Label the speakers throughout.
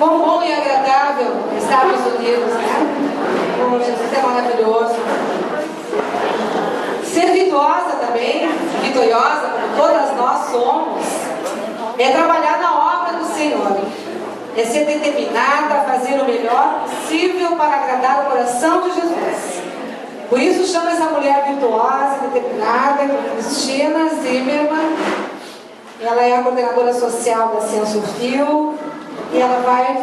Speaker 1: Quão bom e agradável estarmos unidos, né? Oh, Jesus é maravilhoso. Ser virtuosa também, vitoriosa, como todas nós somos, é trabalhar na obra do Senhor. É ser determinada a fazer o melhor possível para agradar o coração de Jesus. Por isso chama essa mulher virtuosa, determinada, Cristina Zimmermann. Ela é a coordenadora social da Sensofil e ela vai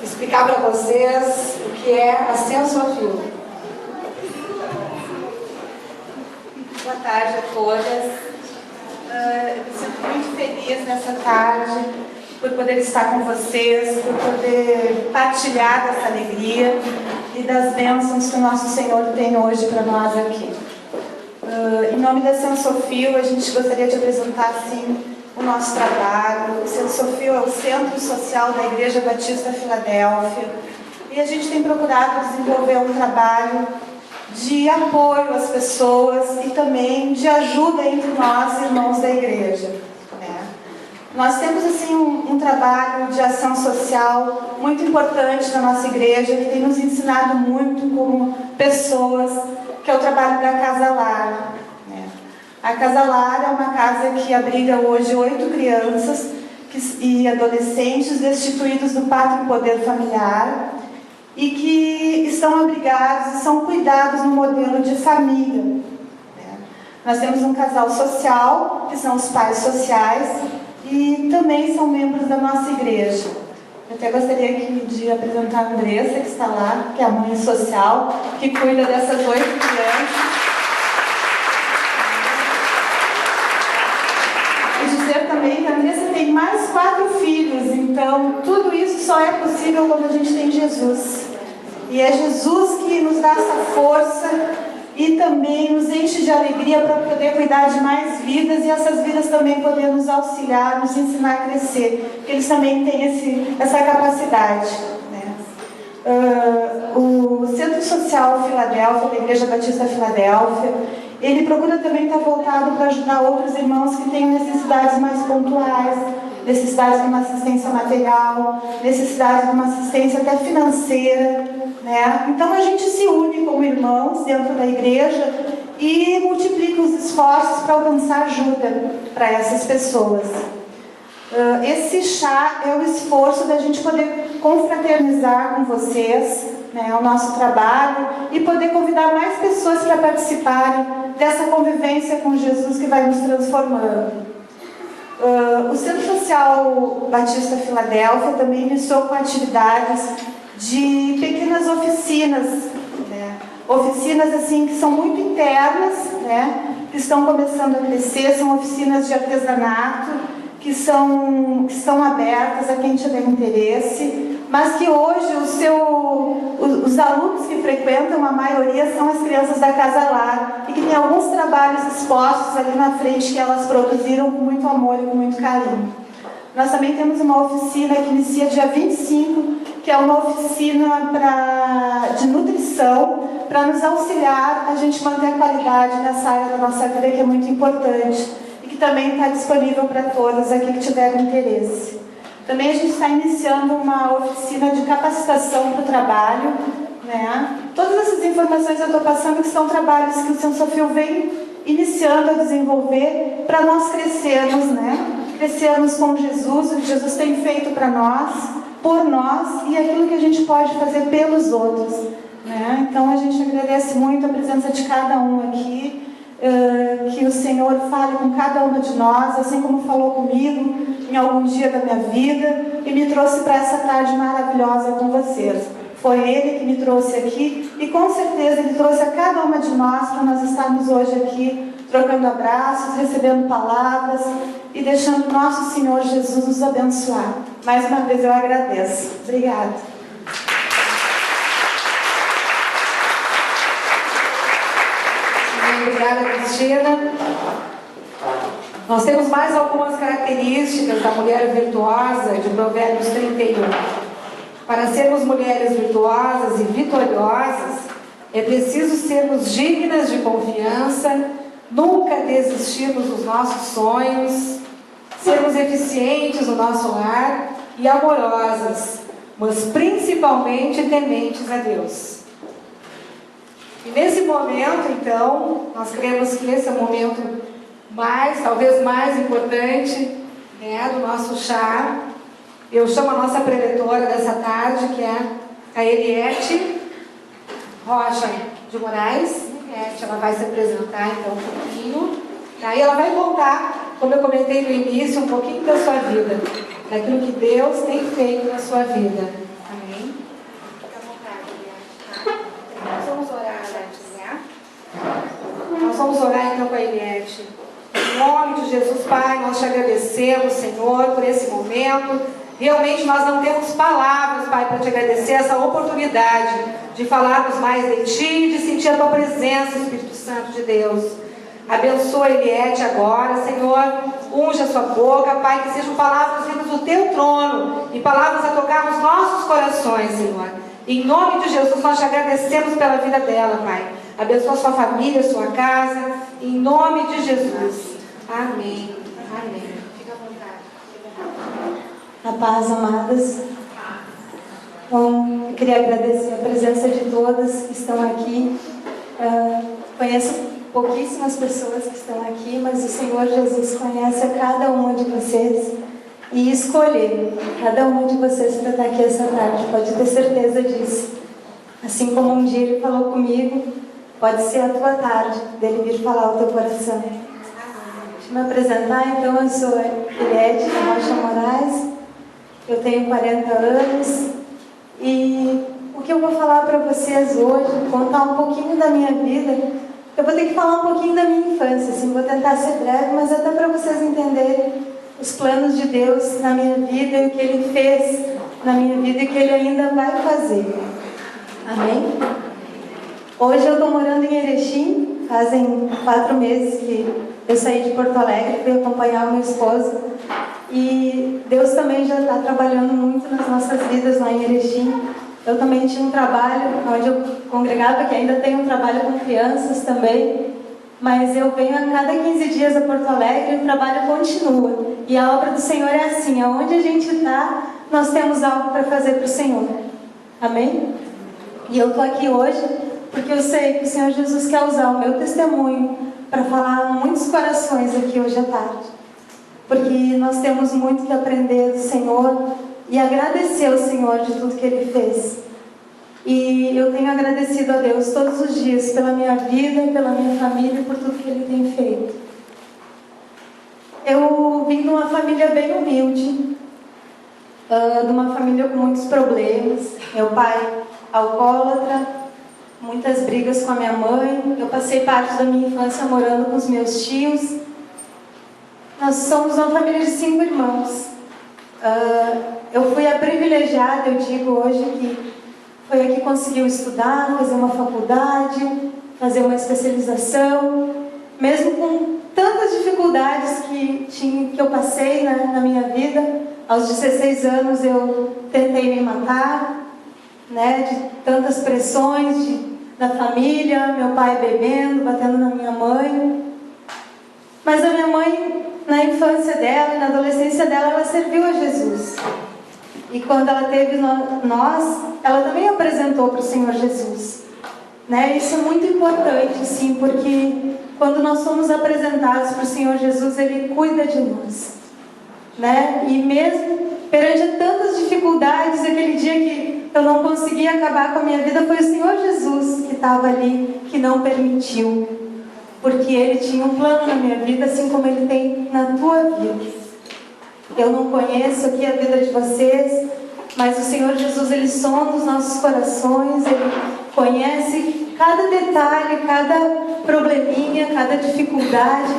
Speaker 1: explicar para vocês o que é a Sensofil.
Speaker 2: Boa tarde a todas. Eu me sinto muito feliz nessa tarde por poder estar com vocês, por poder partilhar dessa alegria e das bênçãos que o nosso Senhor tem hoje para nós aqui. Em nome da Sensofil, a gente gostaria de apresentar, sim, o nosso trabalho. O Sensofil é o Centro Social da Igreja Batista Filadélfia e a gente tem procurado desenvolver um trabalho de apoio às pessoas e também de ajuda entre nós, irmãos da igreja. Nós temos assim um trabalho de ação social muito importante na nossa igreja, que tem nos ensinado muito como pessoas, que é o trabalho da Casa Lar. A Casa Lar é uma casa que abriga hoje 8 crianças e adolescentes destituídos do pátrio poder familiar e que estão abrigados e são cuidados no modelo de família. Nós temos um casal social, que são os pais sociais, e também são membros da nossa igreja. Eu até gostaria aqui de apresentar a Andressa, que está lá, que é a mãe social, que cuida dessas 8 crianças. E dizer também que a Andressa tem mais 4 filhos, então tudo isso só é possível quando a gente tem Jesus. E é Jesus que nos dá essa força e também nos enche de alegria para poder cuidar de mais vidas e essas vidas também poder nos auxiliar, nos ensinar a crescer, porque eles também têm essa capacidade. O Centro Social Filadélfia, da Igreja Batista Filadélfia, ele procura também estar voltado para ajudar outros irmãos que têm necessidades mais pontuais, necessidades de uma assistência material, necessidade de uma assistência até financeira. Então a gente se une como irmãos dentro da igreja e multiplica os esforços para alcançar ajuda para essas pessoas. Esse chá é o esforço da gente poder confraternizar com vocês, o nosso trabalho e poder convidar mais pessoas para participarem dessa convivência com Jesus que vai nos transformando. O Centro Social Batista Filadélfia também iniciou com atividades de pequenas oficinas, oficinas assim que são muito internas, que estão começando a crescer, são oficinas de artesanato que estão abertas a quem tiver interesse, mas que hoje os alunos que frequentam, a maioria são as crianças da Casa Lar e que tem alguns trabalhos expostos ali na frente que elas produziram com muito amor e com muito carinho. Nós também temos uma oficina que inicia dia 25, que é uma oficina de nutrição, para nos auxiliar a gente manter a qualidade nessa área da nossa vida, que é muito importante, e que também está disponível para todos aqui que tiverem interesse. Também a gente está iniciando uma oficina de capacitação para o trabalho. Todas essas informações eu estou passando que são trabalhos que o Sensofil vem iniciando a desenvolver para nós crescermos, crescermos com Jesus, o que Jesus tem feito para nós, por nós e aquilo que a gente pode fazer pelos outros. Então a gente agradece muito a presença de cada um aqui, que o Senhor fale com cada uma de nós, assim como falou comigo em algum dia da minha vida e me trouxe para essa tarde maravilhosa com vocês. Foi Ele que me trouxe aqui e com certeza Ele trouxe a cada uma de nós para nós estarmos hoje aqui trocando abraços, recebendo palavras e deixando o nosso Senhor Jesus nos abençoar. Mais uma vez eu agradeço. Obrigada.
Speaker 1: Obrigada, Cristina. Nós temos mais algumas características da mulher virtuosa de Provérbios 31. Para sermos mulheres virtuosas e vitoriosas, é preciso sermos dignas de confiança, nunca desistirmos dos nossos sonhos, sermos eficientes no nosso lar, e amorosas, mas principalmente tementes a Deus. E nesse momento, então, nós cremos que esse é o momento talvez mais importante, né, do nosso chá. Eu chamo a nossa preletora dessa tarde, que é a Eliette Rocha de Moraes. Eliette, ela vai se apresentar então um pouquinho. Aí ela vai contar, como eu comentei no início, um pouquinho da sua vida, daquilo que Deus tem feito na sua vida. Amém? Fica à vontade, Eliette. Nós vamos orar antes, né? Nós vamos orar então com a Eliette. Em nome de Jesus, Pai, nós te agradecemos, Senhor, por esse momento. Realmente nós não temos palavras, Pai, para te agradecer essa oportunidade de falarmos mais de Ti, de sentir a Tua presença, Espírito Santo de Deus. Abençoa Eliette agora, Senhor. Unge a sua boca, Pai, que sejam palavras vindas do Teu trono e palavras a tocar nos nossos corações, Senhor. Em nome de Jesus, nós te agradecemos pela vida dela, Pai. Abençoa a sua família, a sua casa, em nome de Jesus. Amém. Amém. Fica à vontade.
Speaker 3: A paz, amadas. Bom, eu queria agradecer a presença de todas que estão aqui. Conheço pouquíssimas pessoas que estão aqui, mas o Senhor Jesus conhece a cada uma de vocês e escolheu cada uma de vocês para estar aqui essa tarde. Pode ter certeza disso. Assim como um dia Ele falou comigo, pode ser a tua tarde dele vir falar ao teu coração. Deixa eu me apresentar, então. Eu sou Eliette Rocha Moraes, eu tenho 40 anos e o que eu vou falar para vocês hoje, contar um pouquinho da minha vida. Eu vou ter que falar um pouquinho da minha infância, assim, vou tentar ser breve, mas até para vocês entenderem os planos de Deus na minha vida e o que Ele fez na minha vida e o que Ele ainda vai fazer. Amém? Hoje eu estou morando em Erechim, fazem 4 meses que eu saí de Porto Alegre para acompanhar o meu esposo. E Deus também já está trabalhando muito nas nossas vidas lá em Erechim. Eu também tinha um trabalho onde eu congregava, que ainda tenho um trabalho com crianças também. Mas eu venho a cada 15 dias a Porto Alegre e o trabalho continua. E a obra do Senhor é assim, aonde a gente está, nós temos algo para fazer para o Senhor. Amém? E eu estou aqui hoje porque eu sei que o Senhor Jesus quer usar o meu testemunho para falar a muitos corações aqui hoje à tarde. Porque nós temos muito que aprender do Senhor e agradecer ao Senhor de tudo que Ele fez. E eu tenho agradecido a Deus todos os dias pela minha vida, pela minha família e por tudo que Ele tem feito. Eu vim de uma família bem humilde, de uma família com muitos problemas. Meu pai alcoólatra, muitas brigas com a minha mãe. Eu passei parte da minha infância morando com os meus tios. Nós somos uma família de 5 irmãos. Eu fui a privilegiada, eu digo hoje, que foi a que conseguiu estudar, fazer uma faculdade, fazer uma especialização, mesmo com tantas dificuldades que eu passei na minha vida. Aos 16 anos eu tentei me matar, né, de tantas pressões da família, meu pai bebendo, batendo na minha mãe. Mas a minha mãe, na infância dela e na adolescência dela, ela serviu a Jesus. E quando ela teve nós, ela também apresentou para o Senhor Jesus. Né? Isso é muito importante, sim, porque quando nós somos apresentados para o Senhor Jesus, Ele cuida de nós. Né? E mesmo perante tantas dificuldades, aquele dia que eu não conseguia acabar com a minha vida, foi o Senhor Jesus que estava ali, que não permitiu. Porque Ele tinha um plano na minha vida, assim como Ele tem na tua vida. Eu não conheço aqui a vida de vocês, mas o Senhor Jesus, Ele sonda os nossos corações, Ele conhece cada detalhe, cada probleminha, cada dificuldade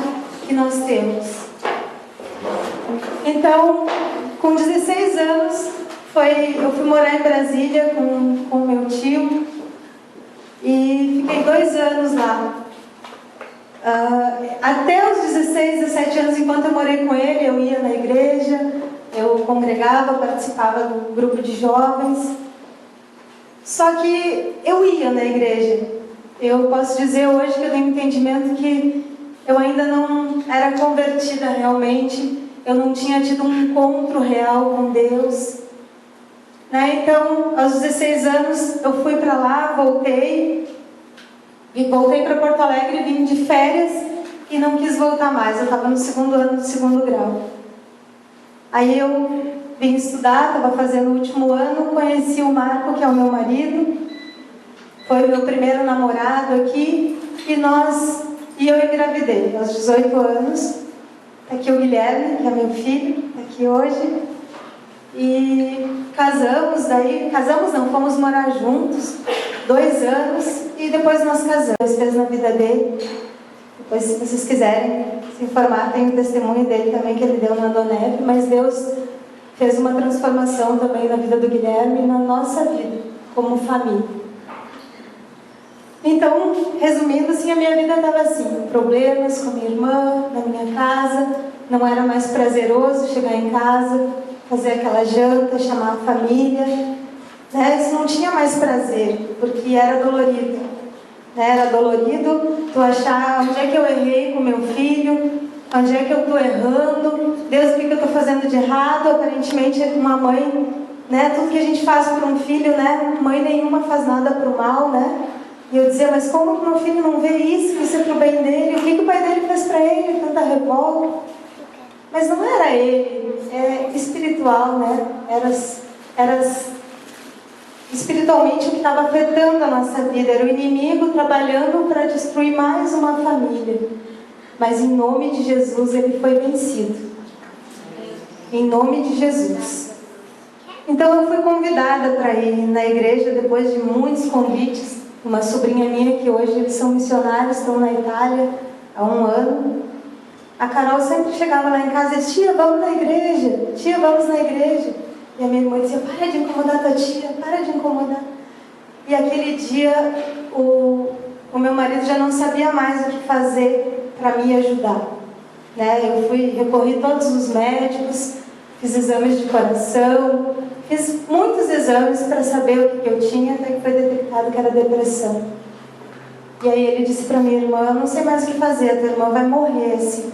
Speaker 3: que nós temos. Então, com 16 anos, eu fui morar em Brasília com meu tio e fiquei 2 anos lá. Até os 16, 17 anos, enquanto eu morei com ele, eu ia na igreja, eu congregava, participava do grupo de jovens. Só que eu ia na igreja. Eu posso dizer hoje que eu tenho entendimento que eu ainda não era convertida realmente. eu não tinha tido um encontro real com Deus. Né? Então, aos 16 anos, eu fui para lá, voltei para Porto Alegre, vim de férias e não quis voltar mais. Eu estava no segundo ano do segundo grau. Aí eu vim estudar, estava fazendo o último ano, conheci o Marco, que é o meu marido, foi o meu primeiro namorado aqui, e eu engravidei aos 18 anos. Está aqui o Guilherme, que é meu filho, está aqui hoje. E casamos não, fomos morar juntos 2 anos e depois nós casamos. Deus fez na vida dele. Depois, se vocês quiserem se informar, tem o testemunho dele também que ele deu na Donep, mas Deus fez uma transformação também na vida do Guilherme e na nossa vida, como família. Então, resumindo, assim, a minha vida estava assim, problemas com minha irmã, na minha casa, não era mais prazeroso chegar em casa, fazer aquela janta, chamar a família, né? Isso não tinha mais prazer, porque era dolorido. Era dolorido tu achar onde é que eu errei com meu filho, onde é que eu estou errando, Deus, o que eu estou fazendo de errado? Aparentemente, uma mãe, né? Tudo que a gente faz por um filho, né? Mãe nenhuma faz nada para o mal, né? E eu dizia, mas como que meu filho não vê isso, que isso é para o bem dele? O que o pai dele fez para ele? Tanta revolta. Mas não era ele, é espiritual, né? Era espiritualmente o que estava afetando a nossa vida. Era o inimigo trabalhando para destruir mais uma família. Mas em nome de Jesus ele foi vencido. Em nome de Jesus. Então eu fui convidada para ir na igreja depois de muitos convites. Uma sobrinha minha que hoje eles são missionários, estão na Itália há 1 ano. A Carol sempre chegava lá em casa e dizia, tia, vamos na igreja, tia, vamos na igreja. E a minha irmã dizia, para de incomodar tua tia, para de incomodar. E aquele dia, o meu marido já não sabia mais o que fazer para me ajudar. Né? Eu recorri a todos os médicos, fiz exames de coração, fiz muitos exames para saber o que eu tinha, até que foi detectado que era depressão. E aí ele disse para minha irmã, eu não sei mais o que fazer, a tua irmã vai morrer assim.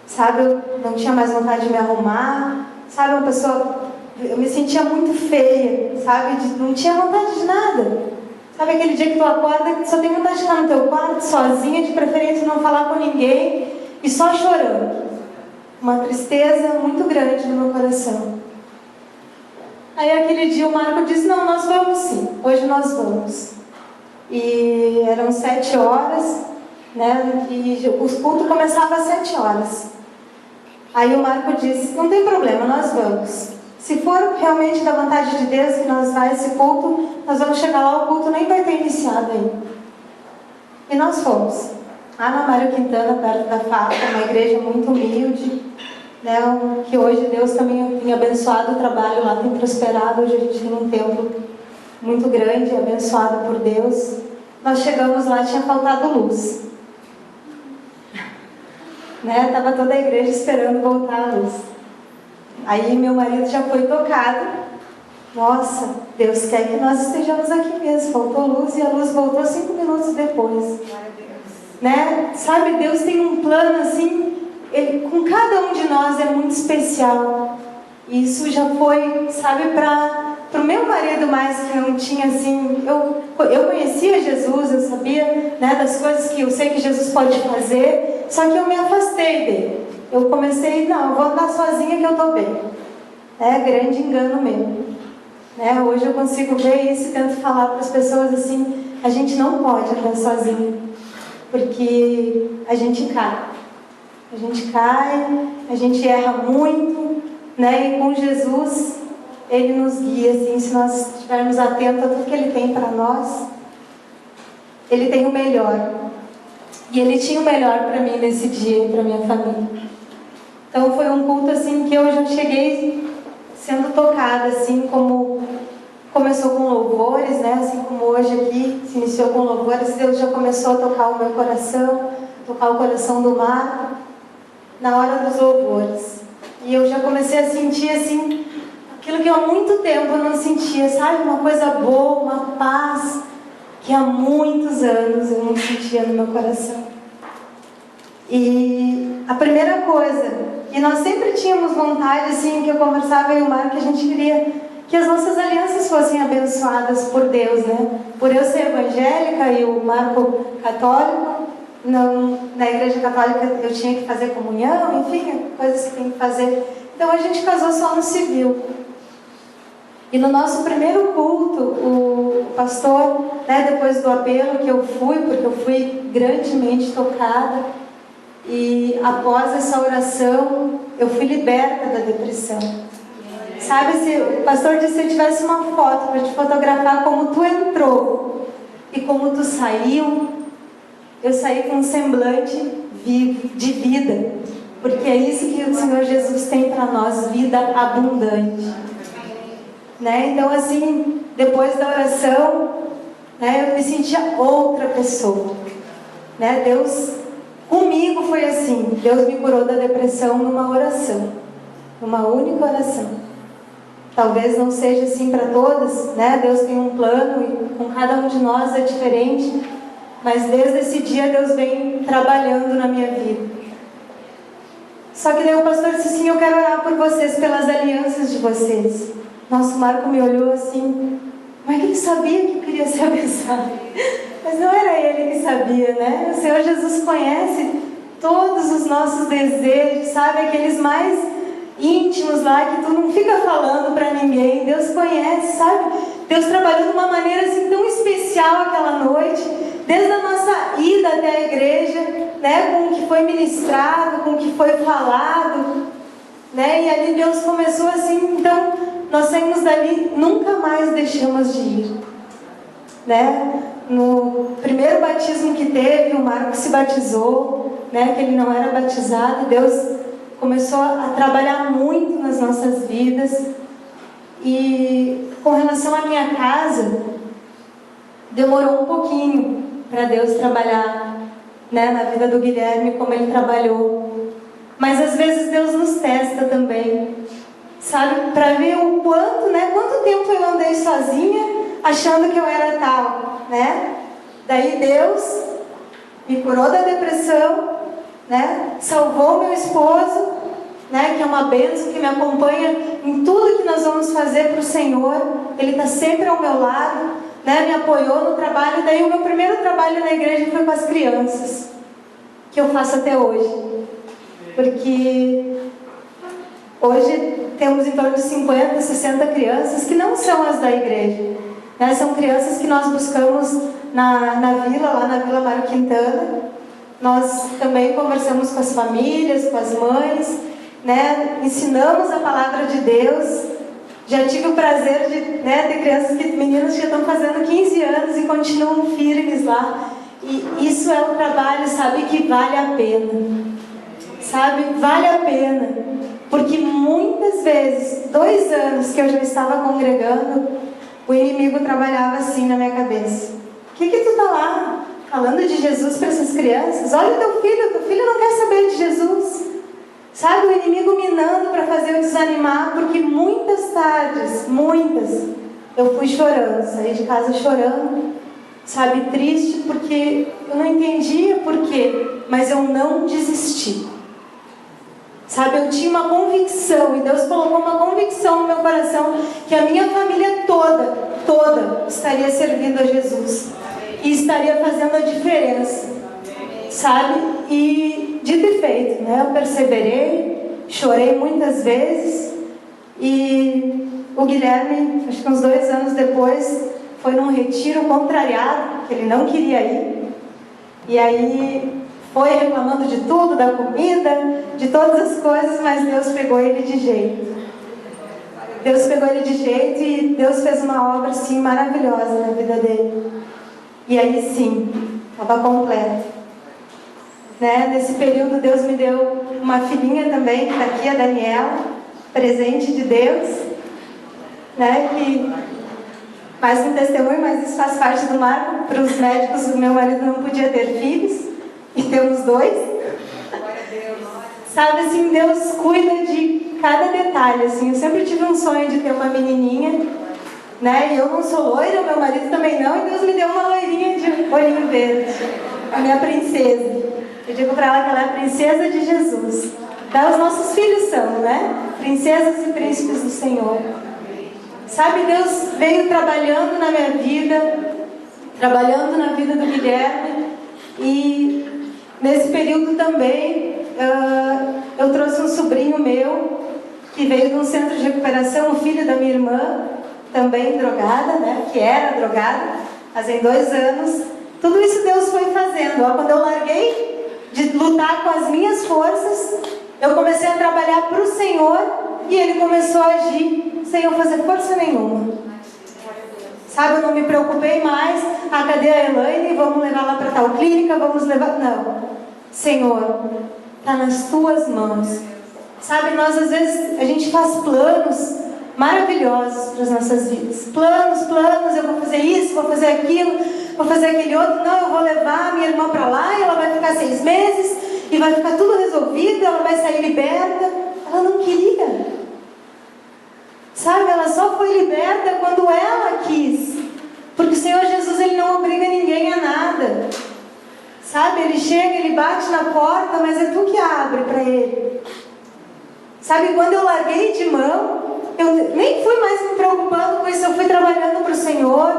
Speaker 3: Sabe, eu não tinha mais vontade de me arrumar, sabe, uma pessoa, eu me sentia muito feia, sabe, não tinha vontade de nada. Sabe aquele dia que tu acorda que só tem vontade de ficar no teu quarto, sozinha, de preferência não falar com ninguém e só chorando. Uma tristeza muito grande no meu coração. Aí aquele dia o Marco disse, não, nós vamos sim, hoje nós vamos. E eram 7 horas, né, e o culto começava às 7 horas. Aí o Marco disse, não tem problema, nós vamos. Se for realmente da vontade de Deus que nós vai esse culto, nós vamos chegar lá, o culto nem vai ter iniciado ainda. E nós fomos. Lá na Mário Quintana, perto da fábrica, uma igreja muito humilde, né, que hoje Deus também tem abençoado o trabalho lá, tem prosperado. Hoje a gente tem um templo muito grande, abençoado por Deus. Nós chegamos lá, tinha faltado luz. Né? Tava toda a igreja esperando voltar a luz. Aí meu marido já foi tocado. Nossa, Deus quer que nós estejamos aqui mesmo. Faltou luz e a luz voltou 5 minutos depois. Né? Sabe, Deus tem um plano assim, com cada um de nós é muito especial. Isso já foi, sabe, para o meu marido mais que não tinha assim, eu conhecia Jesus, eu sabia, né, das coisas que eu sei que Jesus pode fazer, só que eu me afastei dele. Eu comecei, não, eu vou andar sozinha que eu estou bem. É grande engano meu. Né? Hoje eu consigo ver isso e tento falar para as pessoas assim, a gente não pode andar sozinha, porque a gente cai. A gente cai, a gente erra muito, né? E com Jesus, Ele nos guia, assim, se nós estivermos atentos a tudo que Ele tem para nós, Ele tem o melhor. E Ele tinha o melhor para mim nesse dia e para minha família. Então foi um culto assim que eu já cheguei sendo tocada, assim como começou com louvores, né? Assim como hoje aqui se iniciou com louvores, Deus já começou a tocar o meu coração, tocar o coração do Marco na hora dos louvores. E eu já comecei a sentir assim aquilo que eu há muito tempo eu não sentia, sabe? Uma coisa boa, uma paz que há muitos anos eu não sentia no meu coração. E a primeira coisa, e E nós sempre tínhamos vontade, assim, que eu conversava eu e o Marco, que a gente queria que as nossas alianças fossem abençoadas por Deus, né? Por eu ser evangélica e o Marco católico, na igreja católica eu tinha que fazer comunhão, enfim, coisas que tem que fazer. Então a gente casou só no civil. E no nosso primeiro culto, o pastor, né, depois do apelo que eu fui, porque eu fui grandemente tocada, e após essa oração, eu fui liberta da depressão. Sabe, se o pastor disse, se eu tivesse uma foto para te fotografar como tu entrou e como tu saiu, eu saí com um semblante vivo, de vida, porque é isso que o Senhor Jesus tem para nós, vida abundante. Né? Então, assim, depois da oração, né, eu me sentia outra pessoa. Né? Deus, comigo foi assim, Deus me curou da depressão numa oração, numa única oração. Talvez não seja assim para todas, né? Deus tem um plano e com cada um de nós é diferente, mas desde esse dia Deus vem trabalhando na minha vida. Só que daí o pastor disse assim, eu quero orar por vocês, pelas alianças de vocês. Nosso Marco me olhou assim, como é que ele sabia que eu queria ser abençoado? Mas não era ele que sabia, né? O Senhor Jesus conhece todos os nossos desejos, sabe? Aqueles mais íntimos lá, que tu não fica falando para ninguém. Deus conhece, sabe? Deus trabalhou de uma maneira assim tão especial aquela noite, desde a nossa ida até a igreja, né? Com o que foi ministrado, com o que foi falado, né? E ali Deus começou assim, então nós saímos dali, nunca mais deixamos de ir, né? No primeiro batismo que teve, o Marco se batizou, né? Que ele não era batizado, Deus começou a trabalhar muito nas nossas vidas. E com relação à minha casa, demorou um pouquinho para Deus trabalhar, né, na vida do Guilherme como ele trabalhou. Mas às vezes Deus nos testa também, sabe, para ver o quanto, né, quanto tempo eu andei sozinha achando que eu era tal, né? Daí Deus me curou da depressão, né? Salvou meu esposo, né? Que é uma bênção, que me acompanha em tudo que nós vamos fazer para o Senhor. Ele está sempre ao meu lado, né? Me apoiou no trabalho. Daí o meu primeiro trabalho na igreja foi com as crianças, que eu faço até hoje, porque hoje temos em torno de 50, 60 crianças que não são as da igreja, né? São crianças que nós buscamos na vila, lá na Vila Mário Quintana. Nós também conversamos com as famílias, com as mães, né? Ensinamos a palavra de Deus. Já tive o prazer de, né, ter crianças, meninos que já estão fazendo 15 anos e continuam firmes lá. E isso é um trabalho, sabe, que vale a pena. Sabe, vale a pena. Porque muitas vezes, 2 anos que eu já estava congregando, o inimigo trabalhava assim na minha cabeça. O que tu tá lá falando de Jesus para essas crianças? Olha o teu filho não quer saber de Jesus. Sabe, o inimigo minando para fazer eu desanimar, porque muitas tardes, eu fui chorando, saí de casa chorando, sabe, triste, porque eu não entendia por quê, mas eu não desisti. Sabe, eu tinha uma convicção, e Deus colocou uma convicção no meu coração, que a minha família toda estaria servindo a Jesus. E estaria fazendo a diferença, sabe? E dito e feito, né? Eu perseverei, chorei muitas vezes. E o Guilherme, acho que uns 2 anos depois, foi num retiro contrariado, que ele não queria ir. E aí foi reclamando de tudo, da comida, de todas as coisas, mas Deus pegou ele de jeito. Deus pegou ele de jeito e Deus fez uma obra assim maravilhosa na vida dele. E aí sim, estava completo. Né? Nesse período Deus me deu uma filhinha também, que está aqui, a Daniela, presente de Deus, né? Que faz um testemunho, mas isso faz parte do marco. Para os médicos, o meu marido não podia ter filhos, e temos 2. Sabe assim, Deus cuida de cada detalhe. Assim, eu sempre tive um sonho de ter uma menininha, né? E eu não sou loira, meu marido também não, e Deus me deu uma loirinha de olhinho verde, a minha princesa. Eu digo para ela que ela é a princesa de Jesus, Os nossos filhos são, né? Princesas e príncipes do Senhor. Sabe, Deus veio trabalhando na minha vida, trabalhando na vida do Guilherme, e nesse período também eu trouxe um sobrinho meu que veio de um centro de recuperação, o filho da minha irmã, também drogada, né? Que era drogada, fazem 2 anos. Tudo isso Deus foi fazendo. Quando eu larguei de lutar com as minhas forças, eu comecei a trabalhar para o Senhor e Ele começou a agir sem eu fazer força nenhuma. Sabe, eu não me preocupei mais. Cadê a Elaine? Vamos levar lá para tal clínica, vamos levar... Não. Senhor, está nas Tuas mãos. Sabe, nós às vezes, a gente faz planos maravilhosos para as nossas vidas. Planos, eu vou fazer isso, vou fazer aquilo, vou fazer aquele outro. Não, eu vou levar a minha irmã para lá e ela vai ficar 6 meses e vai ficar tudo resolvido, ela vai sair liberta. Ela não queria. Sabe, ela só foi liberta quando ela quis. Porque o Senhor Jesus, Ele não obriga ninguém a nada. Sabe, Ele chega, Ele bate na porta, mas é tu que abre para Ele. Sabe, quando eu larguei de mão, eu nem fui mais me preocupando com isso. Eu fui trabalhando para o Senhor,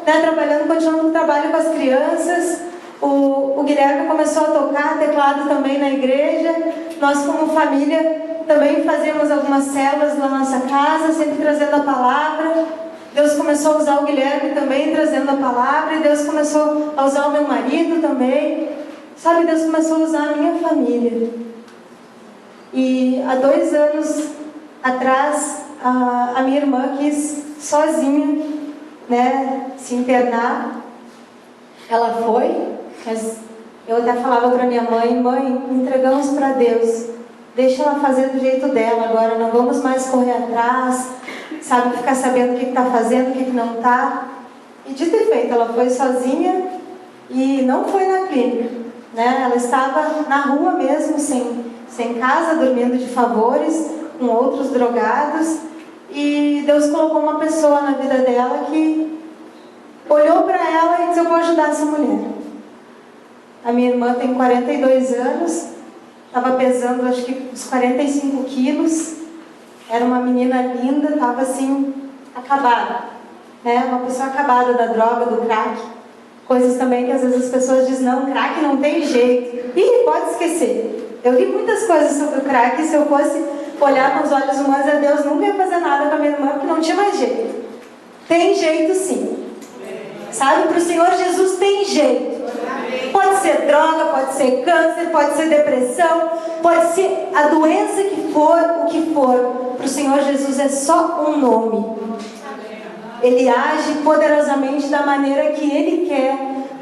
Speaker 3: né, continuando o trabalho com as crianças. O Guilherme começou a tocar teclado também na igreja. Nós, como família, também fazíamos algumas células na nossa casa, sempre trazendo a palavra. Deus começou a usar o Guilherme também, trazendo a palavra. E Deus começou a usar o meu marido também. Sabe, Deus começou a usar a minha família. E há 2 anos atrás, a minha irmã quis sozinha, né, se internar. Ela foi, mas eu até falava para minha mãe: mãe, entregamos para Deus, deixa ela fazer do jeito dela agora, não vamos mais correr atrás, sabe, ficar sabendo o que está fazendo, o que não está. E dito e feito, ela foi sozinha e não foi na clínica, né? Ela estava na rua mesmo, sem casa, dormindo de favores, com outros drogados. E Deus colocou uma pessoa na vida dela que olhou para ela e disse: eu vou ajudar essa mulher. A minha irmã tem 42 anos, estava pesando acho que uns 45 quilos, era uma menina linda, estava assim, acabada, né? Uma pessoa acabada da droga, do crack. Coisas também que às vezes as pessoas dizem: não, crack não tem jeito. Ih, pode esquecer. Eu li muitas coisas sobre o crack, e se eu fosse olhar com os olhos humanos, Deus nunca ia fazer nada com a minha irmã, porque não tinha mais jeito. Tem jeito sim. Sabe, para o Senhor Jesus tem jeito. Pode ser droga, pode ser câncer, pode ser depressão, pode ser a doença que for, o que for. Para o Senhor Jesus é só um nome. Ele age poderosamente da maneira que Ele quer,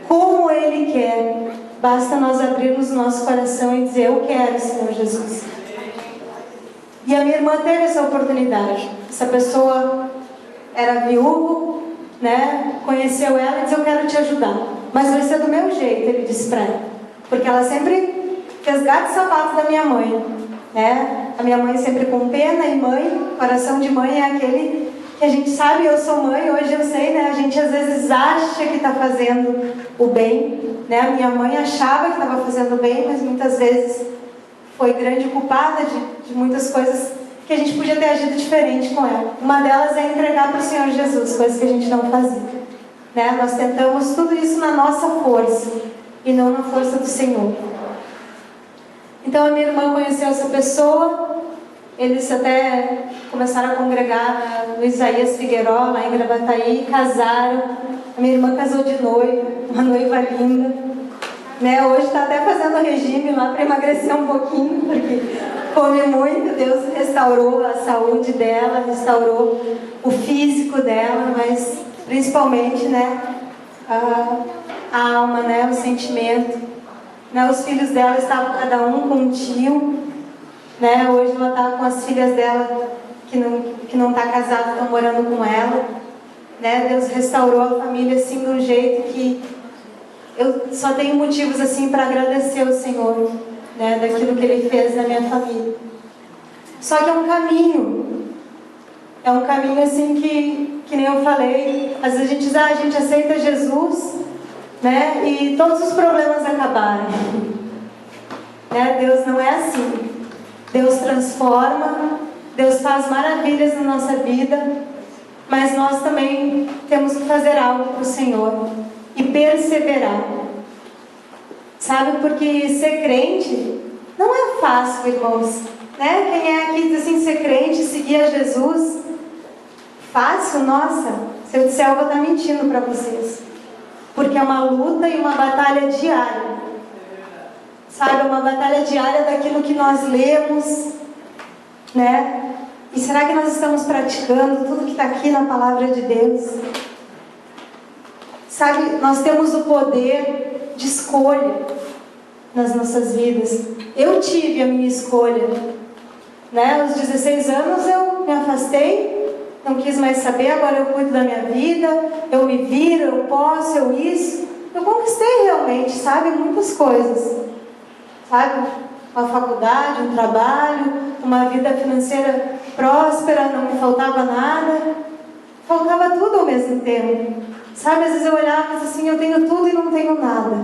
Speaker 3: como Ele quer. Basta nós abrirmos o nosso coração e dizer: eu quero, Senhor Jesus. E a minha irmã teve essa oportunidade. Essa pessoa era viúva, né? Conheceu ela e disse: eu quero te ajudar, mas vai ser do meu jeito, ele disse para ela. Porque ela sempre fez gato e sapato da minha mãe, né? A minha mãe sempre com pena, e mãe, coração de mãe é aquele que a gente sabe. Eu sou mãe, hoje eu sei, né? A gente às vezes acha que está fazendo o bem, né? A minha mãe achava que estava fazendo o bem, mas muitas vezes foi grande culpada de muitas coisas que a gente podia ter agido diferente com ela. Uma delas é entregar para o Senhor Jesus, coisas que a gente não fazia, né? Nós tentamos tudo isso na nossa força e não na força do Senhor. Então a minha irmã conheceu essa pessoa. Eles até começaram a congregar no Isaías Figueiró, lá em Gravataí, casaram. A minha irmã casou de noiva, uma noiva linda, né? Hoje está até fazendo regime lá para emagrecer um pouquinho, porque come muito. Deus restaurou a saúde dela, restaurou o físico dela, mas principalmente, né, a alma, né, o sentimento. Né? Os filhos dela estavam cada um com um tio. Né? Hoje ela está com as filhas dela que não está casada, estão morando com ela. Né? Deus restaurou a família assim de um jeito que eu só tenho motivos assim para agradecer ao Senhor, né? Daquilo que Ele fez na minha família. Só que é um caminho assim que nem eu falei. Às vezes a gente diz: a gente aceita Jesus, né? E todos os problemas acabaram. Né? Deus não é assim. Deus transforma, Deus faz maravilhas na nossa vida, mas nós também temos que fazer algo para o Senhor e perseverar. Sabe, porque ser crente não é fácil, irmãos, né? Quem é aqui diz assim, ser crente, seguir a Jesus, fácil? Nossa, se eu disser eu vou estar mentindo para vocês, porque é uma luta e uma batalha diária, sabe, uma batalha diária daquilo que nós lemos, né? E será que nós estamos praticando tudo que está aqui na palavra de Deus? Sabe, nós temos o poder de escolha nas nossas vidas. Eu tive a minha escolha, né? Aos 16 anos eu me afastei, não quis mais saber, agora eu cuido da minha vida, eu me viro, eu posso, eu isso. Eu conquistei realmente, sabe, muitas coisas, sabe? Uma faculdade, um trabalho, uma vida financeira próspera, não me faltava nada, faltava tudo ao mesmo tempo, sabe? Às vezes eu olhava e assim, eu tenho tudo e não tenho nada.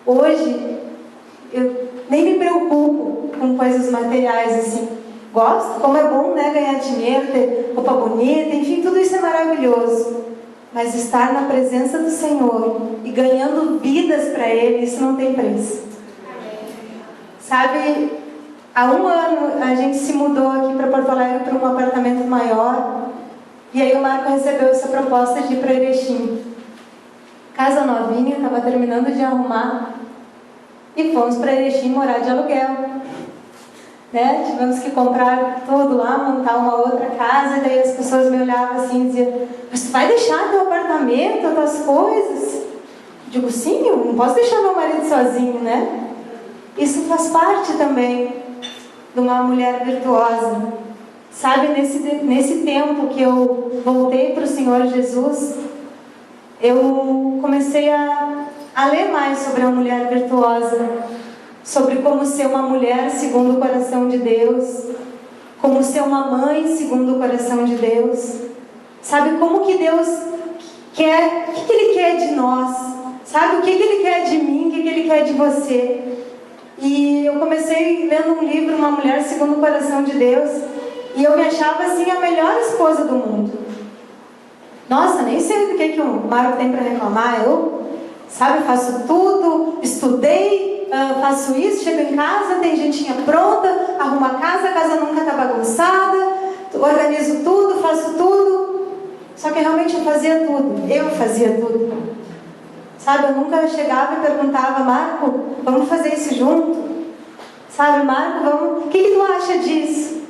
Speaker 3: Hoje, eu nem me preocupo com coisas materiais, assim. Gosto, como é bom, né, ganhar dinheiro, ter roupa bonita, enfim, tudo isso é maravilhoso. Mas estar na presença do Senhor e ganhando vidas para Ele, isso não tem preço. Sabe, há 1 ano a gente se mudou aqui para Porto Alegre para um apartamento maior. E aí o Marco recebeu essa proposta de ir para Erechim. Casa novinha, estava terminando de arrumar. E fomos para Erechim morar de aluguel. Né? Tivemos que comprar tudo lá, montar uma outra casa. E daí as pessoas me olhavam assim e diziam: mas tu vai deixar teu apartamento, as tuas coisas? Eu digo: sim, eu não posso deixar meu marido sozinho, né? Isso faz parte também de uma mulher virtuosa. Sabe, nesse tempo que eu voltei para o Senhor Jesus, eu comecei a ler mais sobre a mulher virtuosa, sobre como ser uma mulher segundo o coração de Deus, como ser uma mãe segundo o coração de Deus. Sabe, como que Deus quer, o que Ele quer de nós, sabe, o que Ele quer de mim, o que Ele quer de você. E eu comecei lendo um livro, Uma Mulher Segundo o Coração de Deus, e eu me achava assim a melhor esposa do mundo. Nossa, nem sei do que o Marco tem para reclamar. Eu, sabe, faço tudo, estudei, faço isso, chego em casa, tem jantinha pronta, arrumo a casa nunca está bagunçada, organizo tudo, faço tudo. Só que realmente eu fazia tudo. Sabe, eu nunca chegava e perguntava: Marco, vamos fazer isso junto? Sabe, Marco, vamos, o que tu acha disso?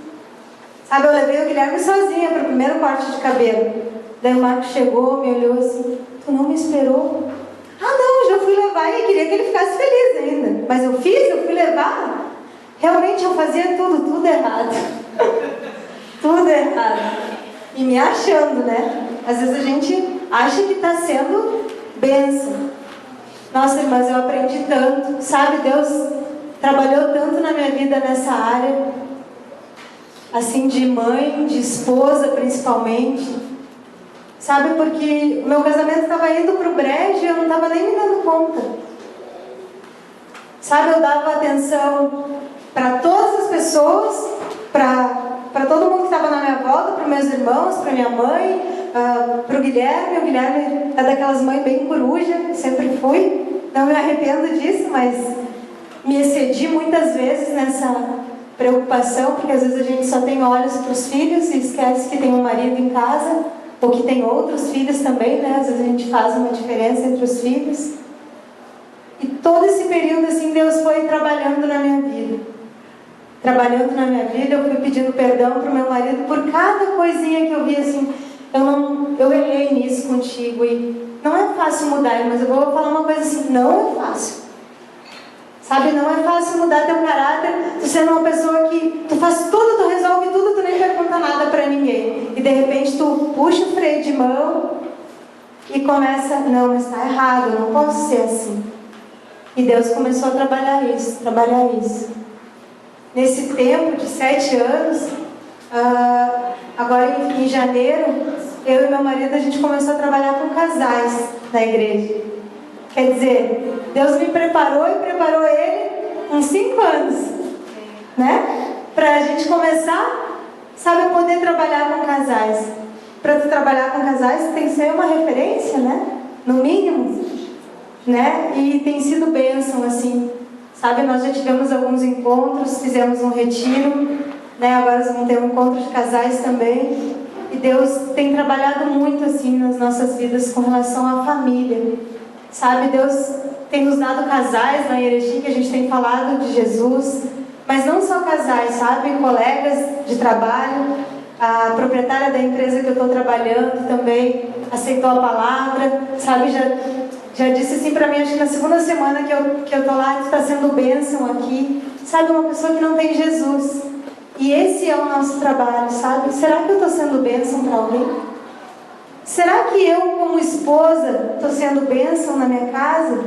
Speaker 3: Sabe, eu levei o Guilherme sozinha para o primeiro corte de cabelo. Daí o Marco chegou, me olhou assim: tu não me esperou? Ah não, já fui levar e queria que ele ficasse feliz ainda. Mas eu fui levar. Realmente eu fazia tudo errado. Tudo errado. E me achando, né? Às vezes a gente acha que está sendo bênção. Nossa, irmãs, eu aprendi tanto. Sabe, Deus trabalhou tanto na minha vida nessa área. Assim, de mãe, de esposa principalmente. Sabe, porque o meu casamento estava indo para o brejo e eu não estava nem me dando conta. Sabe, eu dava atenção para todas as pessoas, para todo mundo que estava na minha volta, para meus irmãos, para minha mãe, para o Guilherme. O Guilherme é daquelas mães bem coruja, sempre fui. Não me arrependo disso, mas me excedi muitas vezes nessa preocupação, porque às vezes a gente só tem olhos para os filhos e esquece que tem um marido em casa, ou que tem outros filhos também, né? Às vezes a gente faz uma diferença entre os filhos. E todo esse período, assim, Deus foi trabalhando na minha vida. Eu fui pedindo perdão para o meu marido por cada coisinha que eu vi, assim, eu errei nisso contigo, e não é fácil mudar, mas eu vou falar uma coisa assim: não é fácil. Sabe, não é fácil mudar teu caráter, tu sendo uma pessoa que tu faz tudo, tu resolve tudo, tu nem pergunta nada pra ninguém. E de repente tu puxa o freio de mão e começa: não, mas tá errado, eu não posso ser assim. E Deus começou a trabalhar isso. Nesse tempo de 7 anos, agora em janeiro, eu e meu marido, a gente começou a trabalhar com casais na igreja. Quer dizer, Deus me preparou e preparou ele uns 5 anos. né? Para a gente começar, sabe, a poder trabalhar com casais. Para trabalhar com casais tem que ser uma referência, né? No mínimo, né? E tem sido bênção, assim, sabe? Nós já tivemos alguns encontros, fizemos um retiro, né? Agora vamos ter um encontro de casais também. E Deus tem trabalhado muito, assim, nas nossas vidas com relação à família, sabe? Deus tem nos dado casais na Erechim, que a gente tem falado de Jesus, mas não só casais, sabe? Colegas de trabalho. A proprietária da empresa que eu estou trabalhando também aceitou a palavra, sabe? Já disse assim para mim, acho que na segunda semana que eu estou lá, está sendo bênção aqui, sabe? Uma pessoa que não tem Jesus. E esse é o nosso trabalho, sabe? Será que eu estou sendo bênção para alguém? Será que eu, como esposa, estou sendo bênção na minha casa?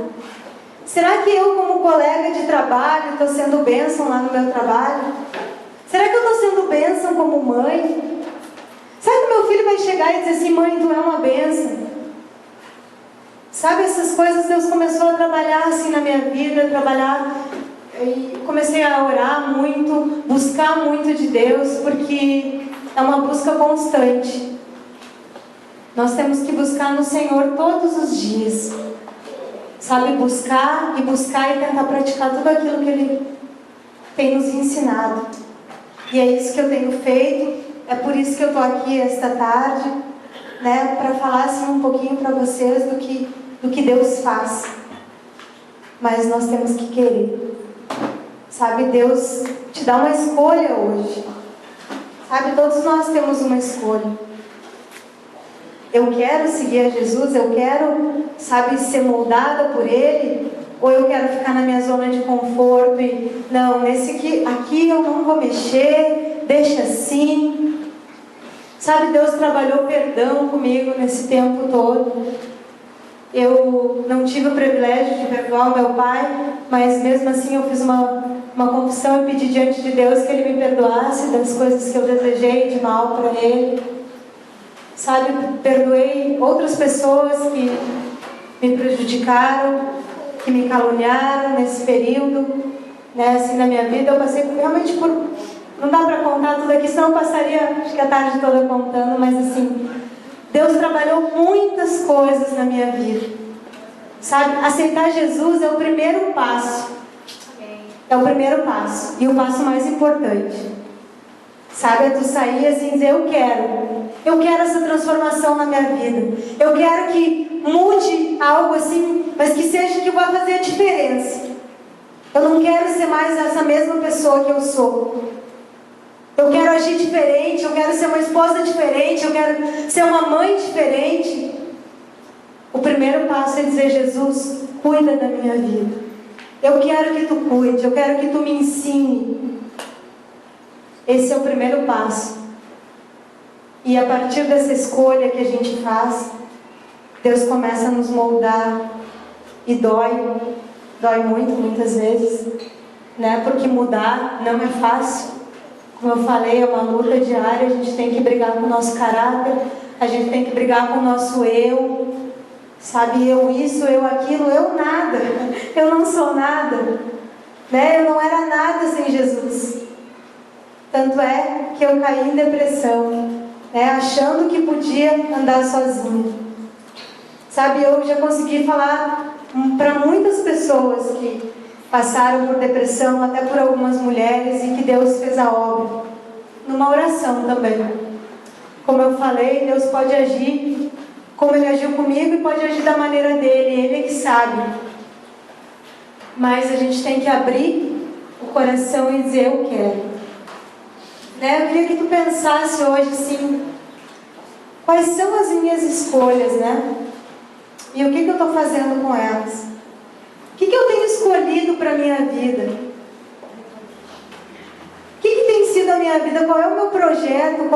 Speaker 3: Será que eu, como colega de trabalho, estou sendo bênção lá no meu trabalho? Será que eu estou sendo bênção como mãe? Será que meu filho vai chegar e dizer assim, mãe, tu é uma bênção? Sabe, essas coisas Deus começou a trabalhar assim na minha vida, e comecei a orar muito, buscar muito de Deus, porque é uma busca constante. Nós temos que buscar no Senhor todos os dias. Sabe, buscar e tentar praticar tudo aquilo que Ele tem nos ensinado. E é isso que eu tenho feito, é por isso que eu estou aqui esta tarde, né, para falar assim um pouquinho para vocês do que Deus faz. Mas nós temos que querer. Sabe, Deus te dá uma escolha hoje. Sabe, todos nós temos uma escolha. Eu quero seguir a Jesus, eu quero, sabe, ser moldada por Ele, ou eu quero ficar na minha zona de conforto e, não, aqui eu não vou mexer, deixa assim. Sabe, Deus trabalhou perdão comigo nesse tempo todo. Eu não tive o privilégio de perdoar o meu pai, mas mesmo assim eu fiz uma confissão e pedi diante de Deus que Ele me perdoasse das coisas que eu desejei de mal para Ele. Sabe, perdoei outras pessoas que me prejudicaram, que me caluniaram nesse período, né, assim, na minha vida. Eu passei realmente por... Não dá para contar tudo aqui, senão eu passaria, acho que a tarde toda contando, mas assim, Deus trabalhou muitas coisas na minha vida. Sabe, aceitar Jesus é o primeiro passo. É o primeiro passo, e o passo mais importante. Sabe, é tu sair assim e dizer, eu quero essa transformação na minha vida. Eu quero que mude algo assim, mas que seja que vá fazer a diferença. Eu não quero ser mais essa mesma pessoa que eu sou. Eu quero agir diferente, eu quero ser uma esposa diferente, eu quero ser uma mãe diferente. O primeiro passo é dizer, Jesus, cuida da minha vida. Eu quero que tu cuide, eu quero que tu me ensine. Esse é o primeiro passo. E a partir dessa escolha que a gente faz, Deus começa a nos moldar. E dói muito, muitas vezes, né? Porque mudar não é fácil. Como eu falei, é uma luta diária. A gente tem que brigar com o nosso caráter, a gente tem que brigar com o nosso eu. Sabe, eu isso, eu aquilo, eu nada. Eu não sou nada, né? Eu não era nada sem Jesus. Tanto é que eu caí em depressão, né? Achando que podia andar sozinha. Sabe, eu já consegui falar para muitas pessoas que passaram por depressão, até por algumas mulheres, e que Deus fez a obra. Numa oração também. Como eu falei, Deus pode agir como Ele agiu comigo e pode agir da maneira dEle, Ele é que sabe. Mas a gente tem que abrir o coração e dizer, eu quero. Né? Eu queria que tu pensasse hoje assim, quais são as minhas escolhas, né? E o que eu estou fazendo com elas? O que eu tenho escolhido para a minha vida? O que tem sido a minha vida? Qual é o meu projeto?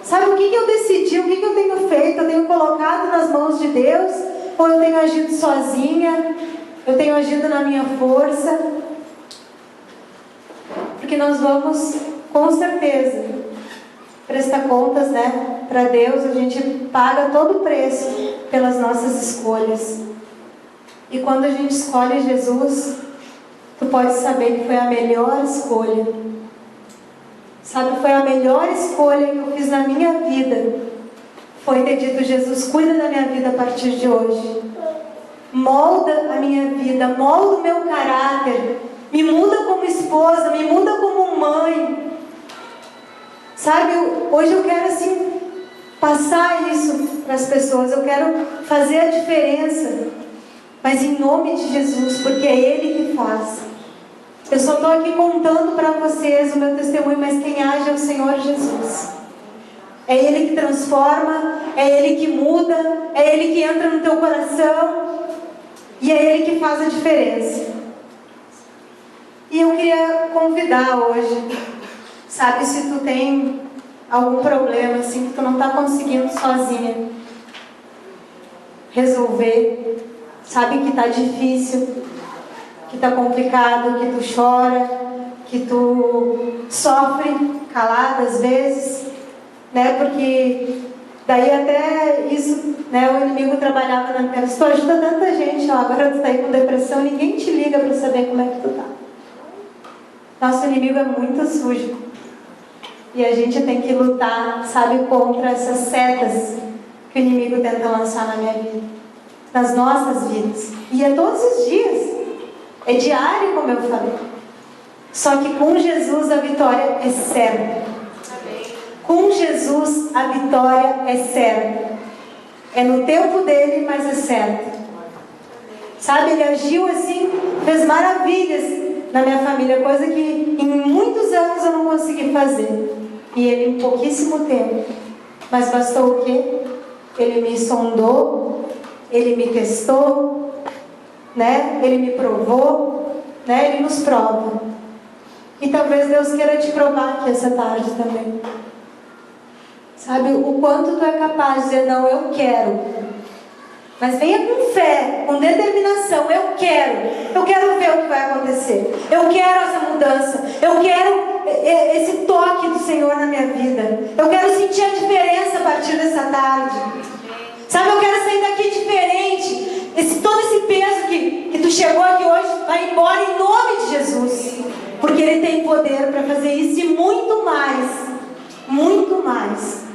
Speaker 3: Sabe, o que eu decidi? O que eu tenho feito? Eu tenho colocado nas mãos de Deus? Ou eu tenho agido sozinha? Eu tenho agido na minha força? Porque nós vamos, com certeza, prestar contas, né? Para Deus, a gente paga todo o preço pelas nossas escolhas. E quando a gente escolhe Jesus, tu pode saber que foi a melhor escolha. Sabe, foi a melhor escolha que eu fiz na minha vida. Foi ter dito: Jesus, cuida da minha vida a partir de hoje. Molda a minha vida, molda o meu caráter. Me muda como esposa, me muda como mãe. Sabe, hoje eu quero assim passar isso para as pessoas. Eu quero fazer a diferença. Mas em nome de Jesus, porque é Ele que faz. Eu só estou aqui contando para vocês o meu testemunho, mas quem age é o Senhor Jesus. É Ele que transforma, é Ele que muda, é Ele que entra no teu coração e é Ele que faz a diferença. E eu queria convidar hoje, sabe, se tu tem algum problema assim que tu não está conseguindo sozinha resolver, sabe que está difícil, que está complicado, que tu chora, que tu sofre calada às vezes, né? Porque daí até isso, né? O inimigo trabalhava na terra. Se tu ajuda tanta gente, ó, agora tu está aí com depressão, ninguém te liga para saber como é que tu tá. Nosso inimigo é muito sujo. E a gente tem que lutar, sabe, contra essas setas que o inimigo tenta lançar na minha vida, nas nossas vidas. E é todos os dias. É diário, como eu falei. Só que com Jesus a vitória é certa. Com Jesus a vitória é certa. É no tempo dele, mas é certo. Sabe, ele agiu assim, fez maravilhas na minha família, coisa que em muitos anos eu não consegui fazer. E ele em pouquíssimo tempo. Mas bastou o quê? Ele me sondou, ele me testou, né? Ele me provou, né? Ele nos prova. E talvez Deus queira te provar aqui essa tarde também. Sabe, o quanto tu é capaz de dizer: não, eu quero. Mas venha com fé, com determinação. Eu quero ver o que vai acontecer. Eu quero essa mudança. Eu quero esse toque do Senhor na minha vida. Eu quero sentir a diferença a partir dessa tarde. Sabe, eu quero sair daqui diferente. Todo esse peso que tu chegou aqui hoje vai embora em nome de Jesus. Porque Ele tem poder para fazer isso e muito mais. Muito mais.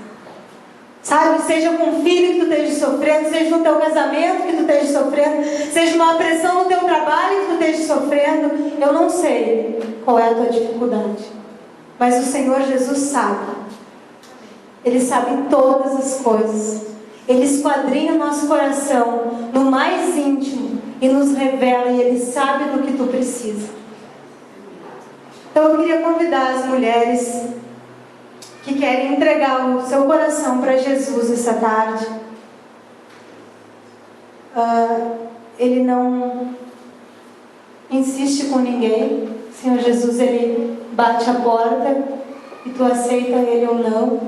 Speaker 3: Sabe, seja com o filho que tu esteja sofrendo, seja no teu casamento que tu esteja sofrendo, seja uma pressão no teu trabalho que tu esteja sofrendo. Eu não sei qual é a tua dificuldade, mas o Senhor Jesus sabe. Ele sabe todas as coisas. Ele esquadrinha o nosso coração no mais íntimo e nos revela, e Ele sabe do que tu precisa. Então eu queria convidar as mulheres que querem entregar o seu coração para Jesus essa tarde. Ele não insiste com ninguém. O Senhor Jesus, Ele bate a porta e tu aceita Ele ou não,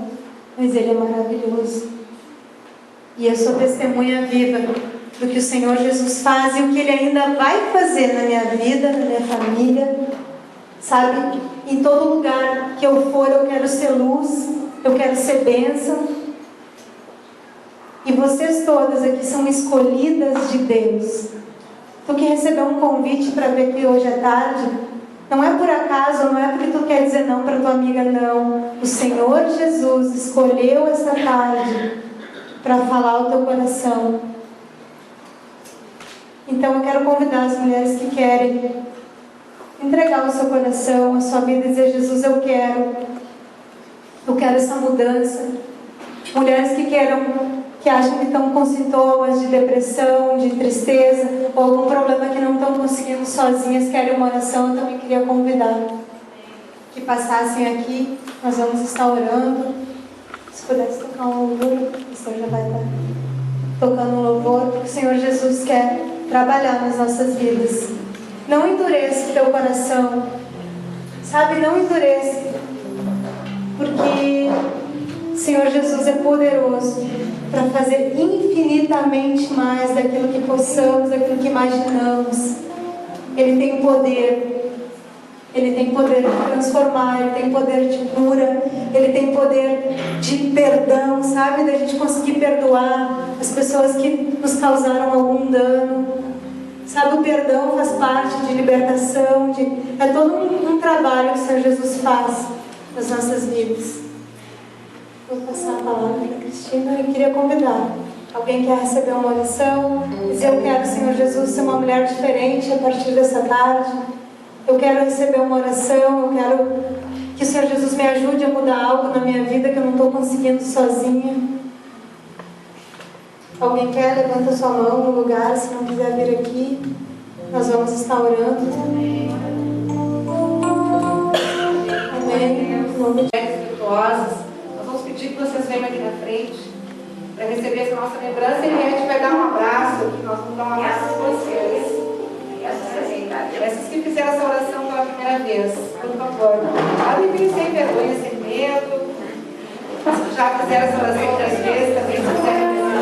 Speaker 3: mas Ele é maravilhoso. E eu sou testemunha viva do que o Senhor Jesus faz e o que Ele ainda vai fazer na minha vida, na minha família. Sabe, em todo lugar que eu for, eu quero ser luz, eu quero ser bênção. E vocês todas aqui são escolhidas de Deus. Tu que recebeu um convite para vir aqui hoje à tarde, não é por acaso, não é porque tu quer dizer não para tua amiga, não. O Senhor Jesus escolheu essa tarde para falar ao teu coração. Então eu quero convidar as mulheres que querem entregar o seu coração, a sua vida e dizer: Jesus, eu quero essa mudança. Mulheres que acham que estão com sintomas de depressão, de tristeza, ou algum problema que não estão conseguindo sozinhas, querem uma oração, eu também queria convidar que passassem aqui. Nós vamos estar orando. Se pudesse tocar um louvor, o Senhor já vai estar tocando um louvor, porque o Senhor Jesus quer trabalhar nas nossas vidas. Não endureça o teu coração, sabe, não endureça, porque o Senhor Jesus é poderoso para fazer infinitamente mais daquilo que possamos, daquilo que imaginamos. Ele tem poder de transformar, Ele tem poder de cura, Ele tem poder de perdão, sabe, da gente conseguir perdoar as pessoas que nos causaram algum dano. Sabe, o perdão faz parte de libertação, é todo um trabalho que o Senhor Jesus faz nas nossas vidas. Vou passar a palavra para a Cristina e queria convidar. Alguém quer receber uma oração? Dizer, eu quero, Senhor Jesus, ser uma mulher diferente a partir dessa tarde. Eu quero receber uma oração, eu quero que o Senhor Jesus me ajude a mudar algo na minha vida que eu não estou conseguindo sozinha. Alguém quer? Levanta sua mão no lugar, se não quiser vir aqui. Nós vamos estar orando. Amém.
Speaker 1: Espirituosas. Nós vamos pedir que vocês venham aqui na frente para receber essa nossa lembrança e a gente vai dar um abraço aqui. Nós vamos dar um abraço a vocês. Essas que fizeram essa oração pela primeira vez, por favor, podem vir sem vergonha, sem medo. Já fizeram essa oração outras vezes, também se quiserem receber.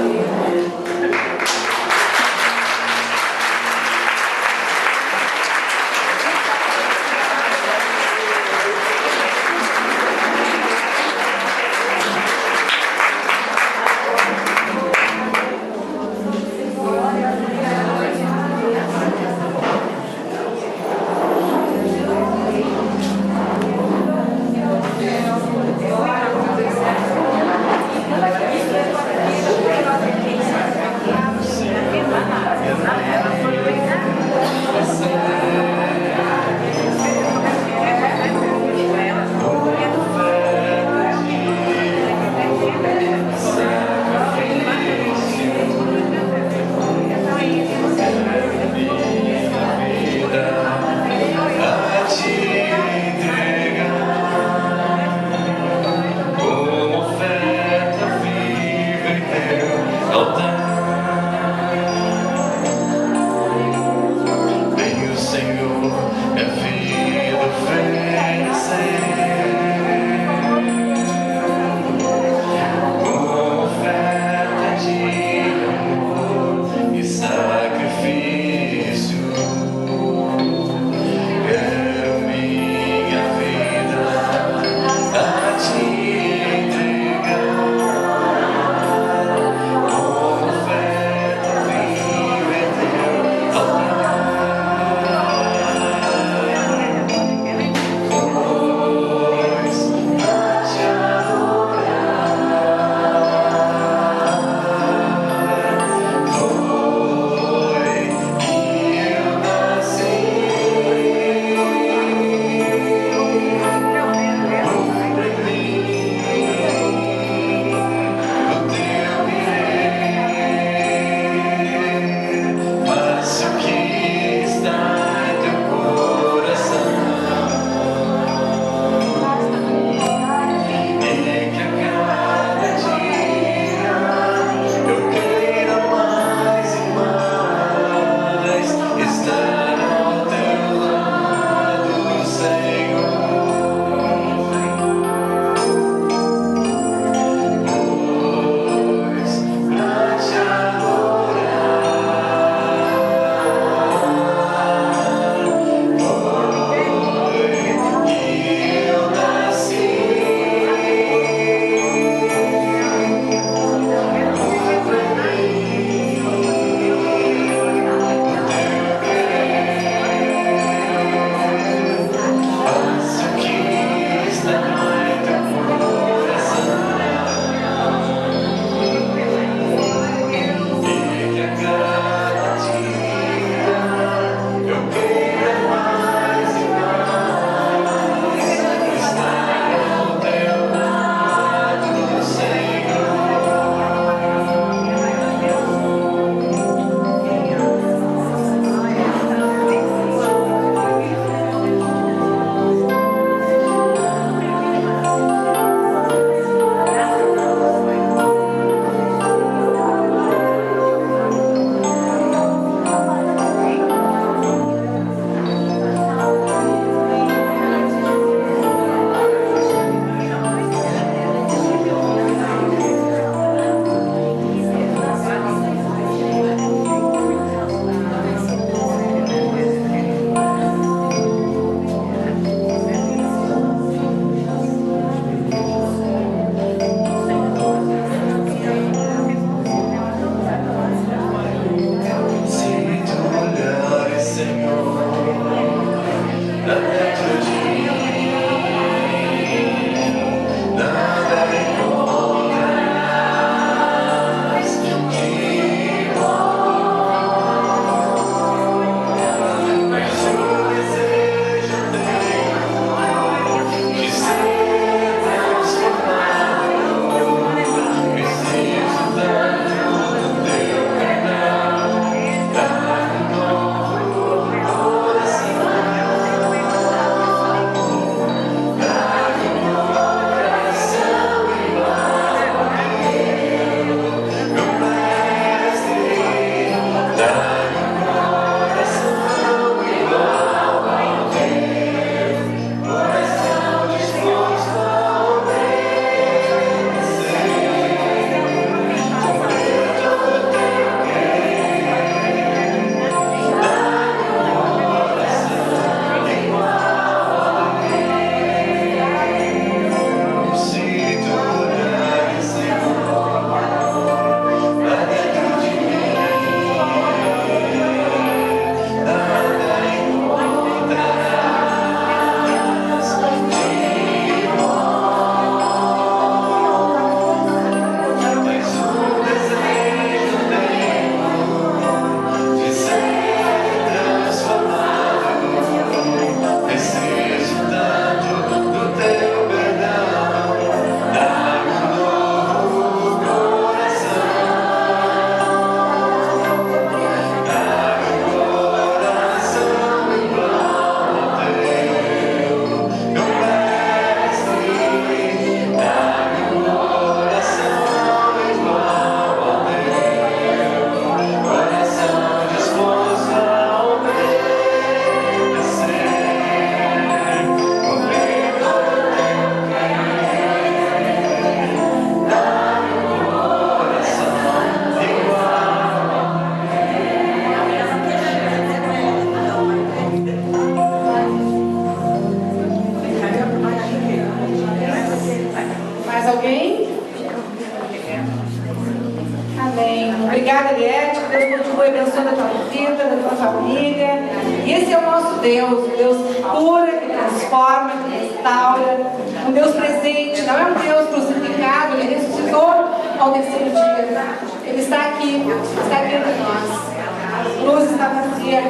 Speaker 1: vida, da tua família. E esse é o nosso Deus, um Deus que cura, que transforma, que restaura, um Deus presente, não é um Deus crucificado, ele ressuscitou ao terceiro dia. Ele está aqui entre nós. A cruz está vazia.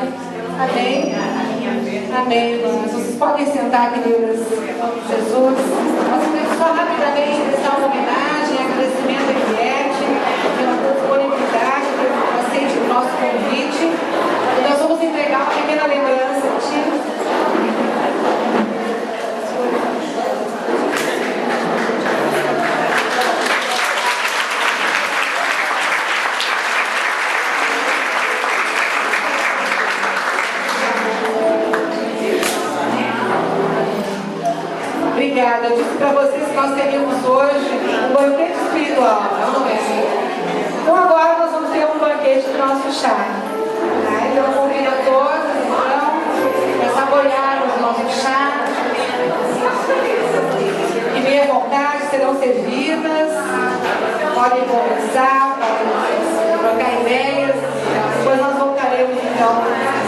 Speaker 1: Amém? Amém, irmãos. Vocês podem sentar, queridas, em nome de Jesus. Nós queremos só rapidamente prestar uma homenagem e agradecimento a Eliette pela disponibilidade, pelo aceite do nosso convite. E nós vamos entregar uma pequena lembrança a ti. Obrigada. Eu disse para vocês que nós teríamos hoje um banquete espiritual, não é? Então agora nós vamos ter um banquete do nosso chá. Tá? Então eu convido a todos, então, a saborear o nosso chá. E bem à vontade, serão servidas. Podem conversar, podem trocar ideias. Depois nós voltaremos então